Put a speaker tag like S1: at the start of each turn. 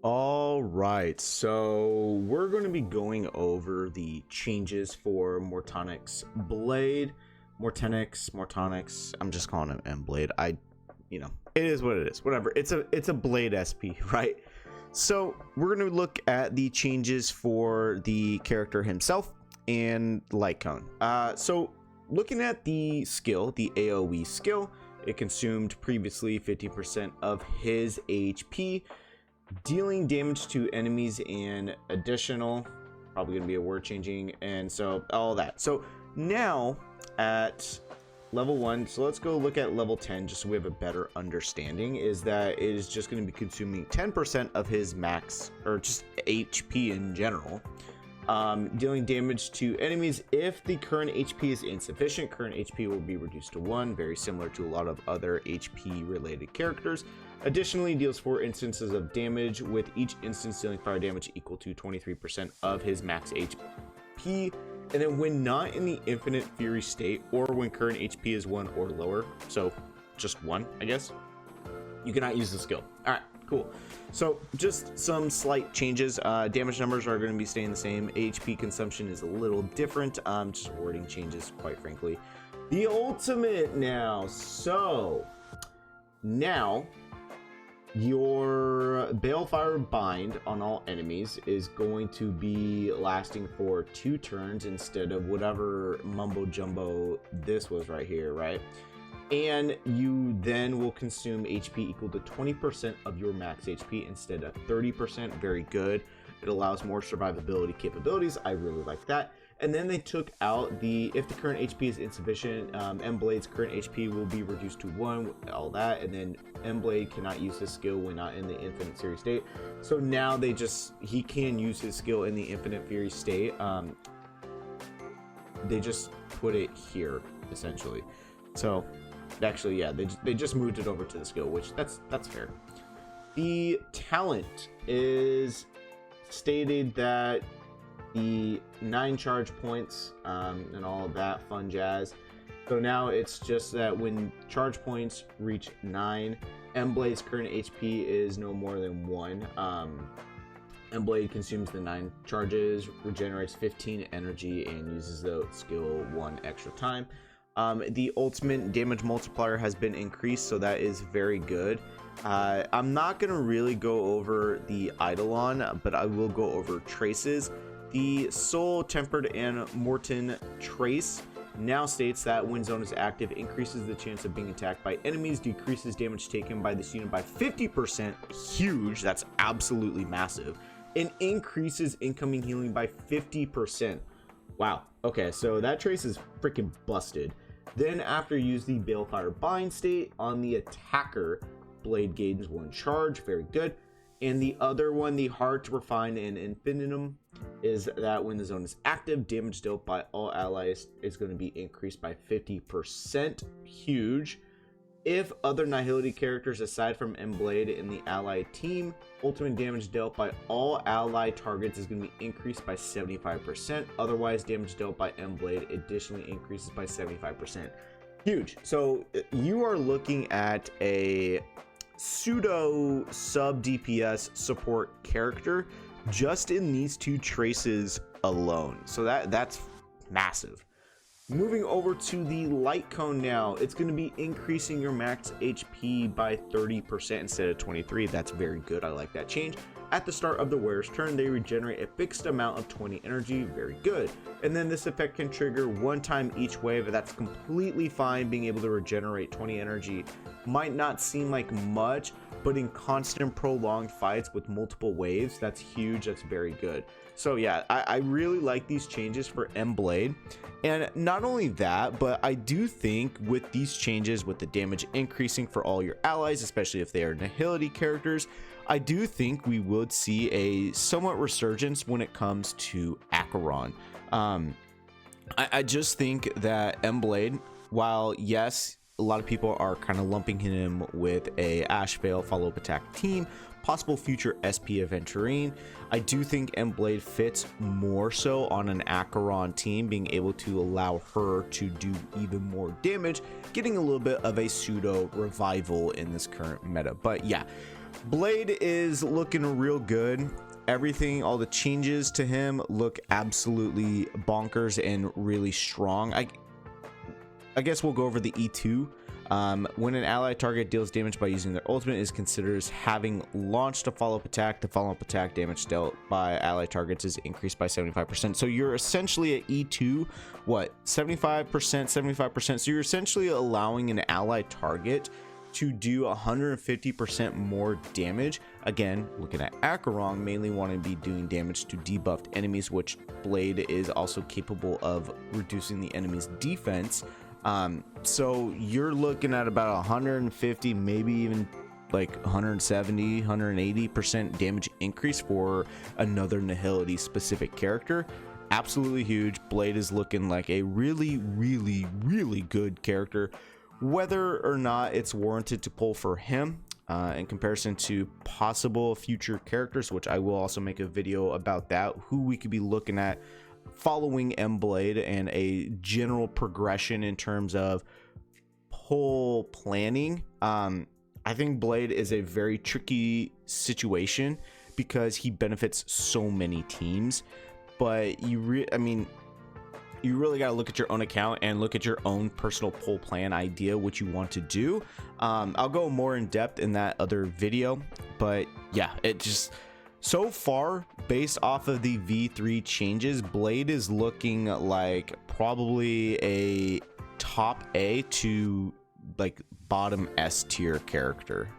S1: All right, so we're going to be going over the changes for Mortenax Blade. Mortenax. I'm just calling him M Blade. It is what it is. Whatever. It's a Blade SP, right? So we're going to look at the changes for the character himself and Light Cone. So looking at the skill, the AoE skill, it consumed previously 50% of his HP. Dealing damage to enemies and additional, probably gonna be a word changing, and so all that. So now at level 1, so let's go look at level 10 just so we have a better understanding, is that it is just going to be consuming 10% of his max, or just HP in general. Dealing damage to enemies. If the current HP is insufficient, current HP will be reduced to 1, very similar to a lot of other HP related characters. Additionally, deals 4 instances of damage, with each instance dealing fire damage equal to 23% of his max HP. And then when not in the infinite fury state, or when current HP is 1 or lower, so just 1, I guess, you cannot use the skill. All right, cool. So just some slight changes. Damage numbers are going to be staying the same. HP consumption is a little different. Just wording changes, quite frankly. The ultimate now. So now your Balefire Bind on all enemies is going to be lasting for 2 turns instead of whatever mumbo jumbo this was right here, right? And you then will consume HP equal to 20% of your max HP instead of 30%. Very good. It allows more survivability capabilities. I really like that. And then they took out if the current HP is insufficient, M Blade's current HP will be reduced to 1, all that, and then M Blade cannot use his skill when not in the infinite fury state. So now he can use his skill in the infinite fury state. They just put it here essentially. So actually, yeah, they just moved it over to the skill, which that's fair. The talent is stated that the 9 charge points and all of that fun jazz. So now it's just that when charge points reach 9, M Blade's current HP is no more than 1. M Blade consumes the 9 charges, regenerates 15 energy, and uses the skill 1 extra time. The ultimate damage multiplier has been increased, so that is very good. I'm not gonna really go over the Eidolon, but I will go over traces. The Soul, Tempered, and Morton trace now states that when zone is active, increases the chance of being attacked by enemies, decreases damage taken by this unit by 50%, huge, that's absolutely massive, and increases incoming healing by 50%. Wow, okay, so that trace is freaking busted. Then after use the Balefire Bind state on the attacker, Blade gains 1 charge, very good. And the other one, the Heart, Refine, and Infinitum, is that when the zone is active, damage dealt by all allies is going to be increased by 50%, huge. If other Nihility characters aside from M Blade in the allied team, ultimate damage dealt by all allied targets is going to be increased by 75%. Otherwise, damage dealt by M Blade additionally increases by 75%. Huge. So you are looking at a pseudo sub DPS support character just in these 2 traces alone. So that's massive. Moving over to the Light Cone now, it's going to be increasing your max HP by 30% instead of 23. That's very good. I like that change. At the start of the wearer's turn, they regenerate a fixed amount of 20 energy. Very good. And then this effect can trigger 1 time each wave. That's completely fine. Being able to regenerate 20 energy might not seem like much, but in constant prolonged fights with multiple waves, that's huge. That's very good. So yeah, I really like these changes for M Blade. And not only that, but I do think with these changes, with the damage increasing for all your allies, especially if they are Nihility characters, I do think we would see a somewhat resurgence when it comes to Acheron. I just think that M Blade, while yes, a lot of people are kind of lumping him with a Ashvale follow-up attack team, possible future SP Aventurine, I do think M Blade fits more so on an Acheron team, being able to allow her to do even more damage, getting a little bit of a pseudo revival in this current meta. But yeah, Blade is looking real good. Everything, all the changes to him look absolutely bonkers and really strong. I guess we'll go over the E2. When an ally target deals damage by using their ultimate, is considered as having launched a follow-up attack. The follow-up attack damage dealt by ally targets is increased by 75%. So you're essentially at E2, what, 75%, 75%. So you're essentially allowing an ally target to do 150% more damage. Again, looking at Acheron, mainly want to be doing damage to debuffed enemies, which Blade is also capable of reducing the enemy's defense. So you're looking at about 150, maybe even like 170, 180% damage increase for another Nihility specific character. Absolutely huge. Blade is looking like a really, really, really good character. Whether or not it's warranted to pull for him in comparison to possible future characters, which I will also make a video about that, who we could be looking at following M-Blade and a general progression in terms of pull planning. I think Blade is a very tricky situation because he benefits so many teams, but you really got to look at your own account and look at your own personal pull plan idea, what you want to do. I'll go more in depth in that other video, but yeah, it just, so far, based off of the V3 changes, Blade is looking like probably a top A to like bottom S tier character.